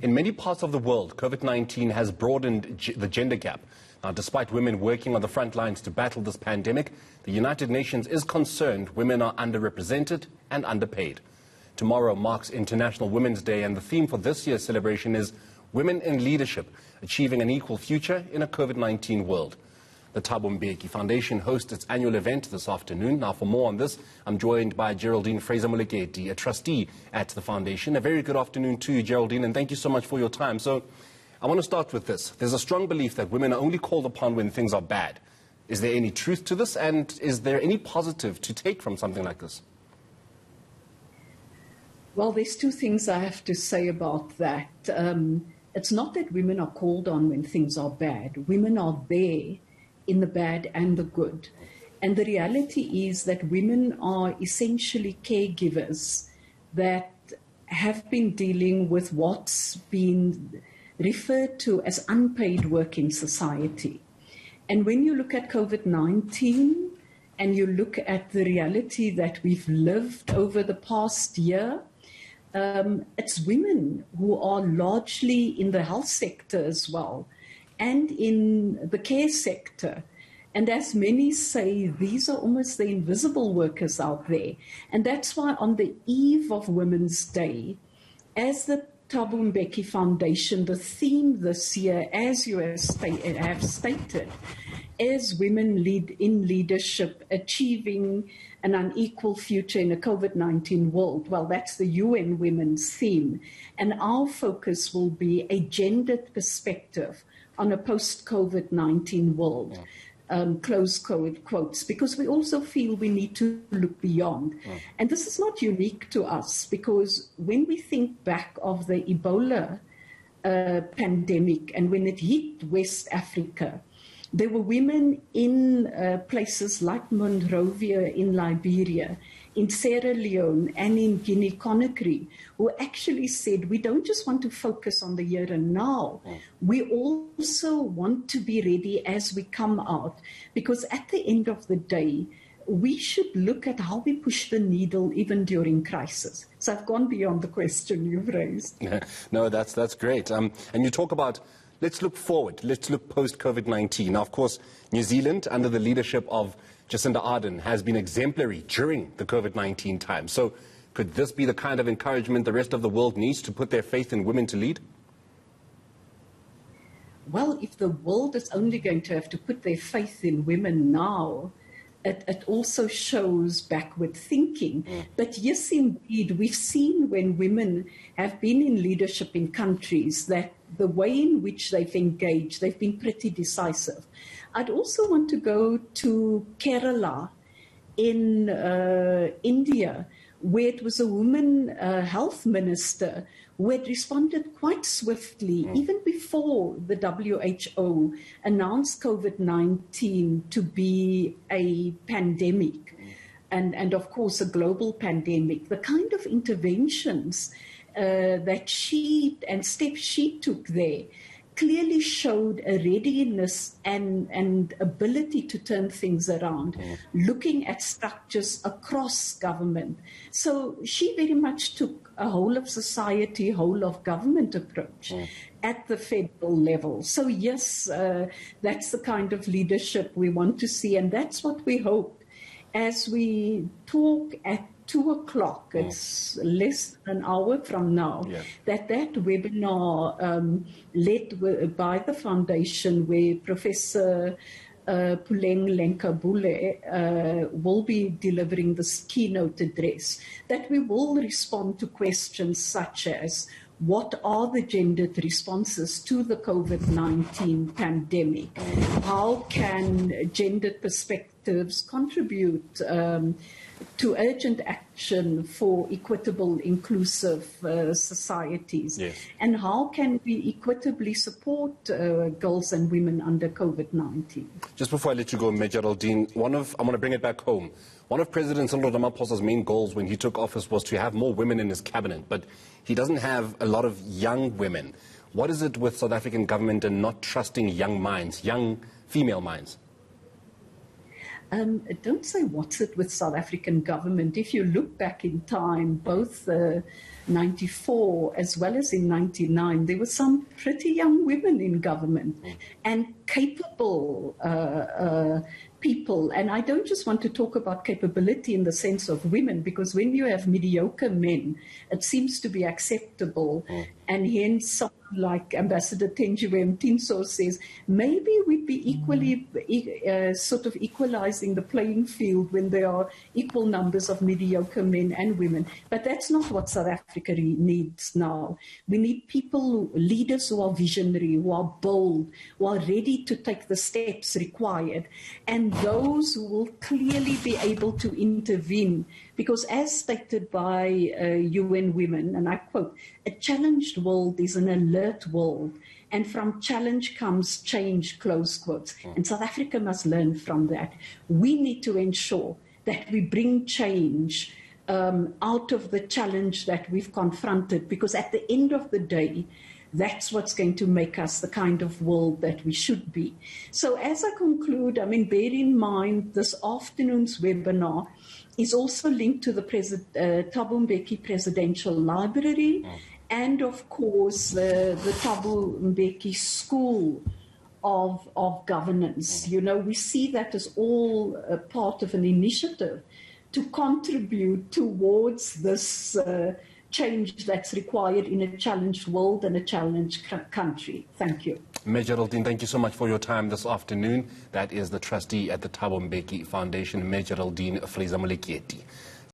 In many parts of the world, COVID-19 has broadened the gender gap. Now, despite women working on the front lines to battle this pandemic, the United Nations is concerned women are underrepresented and underpaid. Tomorrow marks International Women's Day, and the theme for this year's celebration is Women in Leadership, Achieving an Equal Future in a COVID-19 World. The Thabo Mbeki Foundation hosts its annual event this afternoon. Now, for more on this, I'm joined by Geraldine Fraser-Moleketi, a trustee at the foundation. A very good afternoon to you, Geraldine, and thank you so much for your time. So, I want to start with this. There's a strong belief that women are only called upon when things are bad. Is there any truth to this, and is there any positive to take from something like this? Well, there's two things I have to say about that. It's not that women are called on when things are bad. Women are there in the bad and the good. And the reality is that women are essentially caregivers that have been dealing with what's been referred to as unpaid work in society. And when you look at COVID-19 and you look at the reality that we've lived over the past year, it's women who are largely in the health sector as well, and in the care sector. And as many say, these are almost the invisible workers out there. And that's why on the eve of Women's Day, as the Thabo Mbeki Foundation, the theme this year, as you have stated, is women lead in leadership, achieving an unequal future in a COVID-19 world. Well, that's the UN Women's theme. And our focus will be a gendered perspective on a post-COVID-19 world. Yeah. Close quotes, because we also feel we need to look beyond. And this is not unique to us, because when we think back of the Ebola pandemic and when it hit West Africa, there were women in places like Monrovia in Liberia, in Sierra Leone and in Guinea-Conakry, who actually said, we don't just want to focus on the here and now, we also want to be ready as we come out, because at the end of the day, we should look at how we push the needle even during crisis. So I've gone beyond the question you've raised. No, that's great. And you talk about, let's look forward, let's look post-COVID-19. Now, of course, New Zealand, under the leadership of Jacinda Ardern, has been exemplary during the COVID-19 time. So could this be the kind of encouragement the rest of the world needs to put their faith in women to lead? Well, if the world is only going to have to put their faith in women now, it also shows backward thinking. But yes, indeed, we've seen when women have been in leadership in countries that the way in which they've engaged, they've been pretty decisive. I'd also want to go to Kerala in India, where it was a woman health minister who had responded quite swiftly, even before the WHO announced COVID-19 to be a pandemic, and of course a global pandemic. The kind of interventions that steps she took there clearly showed a readiness and ability to turn things around, looking at structures across government. So she very much took a whole of society, whole of government approach at the federal level. So yes, that's the kind of leadership we want to see, and that's what we hope as we talk at 2 o'clock, it's less than an hour from now, that webinar led by the foundation, where Professor Puleng Lenkabule will be delivering this keynote address, that we will respond to questions such as, what are the gendered responses to the COVID-19 pandemic? How can gendered perspectives contribute to urgent action for equitable, inclusive societies? And how can we equitably support girls and women under COVID-19? Just before I let you go, Geraldine, I want to bring it back home. One of President Cyril Ramaphosa's main goals when he took office was to have more women in his cabinet, but he doesn't have a lot of young women. What is it with South African government and not trusting young minds, young female minds? don't say what's it with South African government. If you look back in time, both 94 as well as in 99, there were some pretty young women in government and capable people. And I don't just want to talk about capability in the sense of women, because when you have mediocre men, it seems to be acceptable. And hence, someone like Ambassador Tenjiwe Mtinso says, maybe we'd be equally sort of equalizing the playing field when there are equal numbers of mediocre men and women. But that's not what South Africa needs now. We need people, leaders who are visionary, who are bold, who are ready to take the steps required, and those who will clearly be able to intervene. Because as stated by UN Women, and I quote, a challenged world is an alert world, and from challenge comes change, close quotes. And South Africa must learn from that. We need to ensure that we bring change out of the challenge that we've confronted, because at the end of the day, that's what's going to make us the kind of world that we should be. So as I conclude, I mean, bear in mind this afternoon's webinar is also linked to the Thabo Mbeki Presidential Library and, of course, the Thabo Mbeki School of Governance. You know, we see that as all part of an initiative to contribute towards this change that's required in a challenged world and a challenged country. Thank you. Major Geraldine, thank you so much for your time this afternoon. That is the trustee at the Thabo Mbeki Foundation, Major Geraldine Fraser-Moleketi.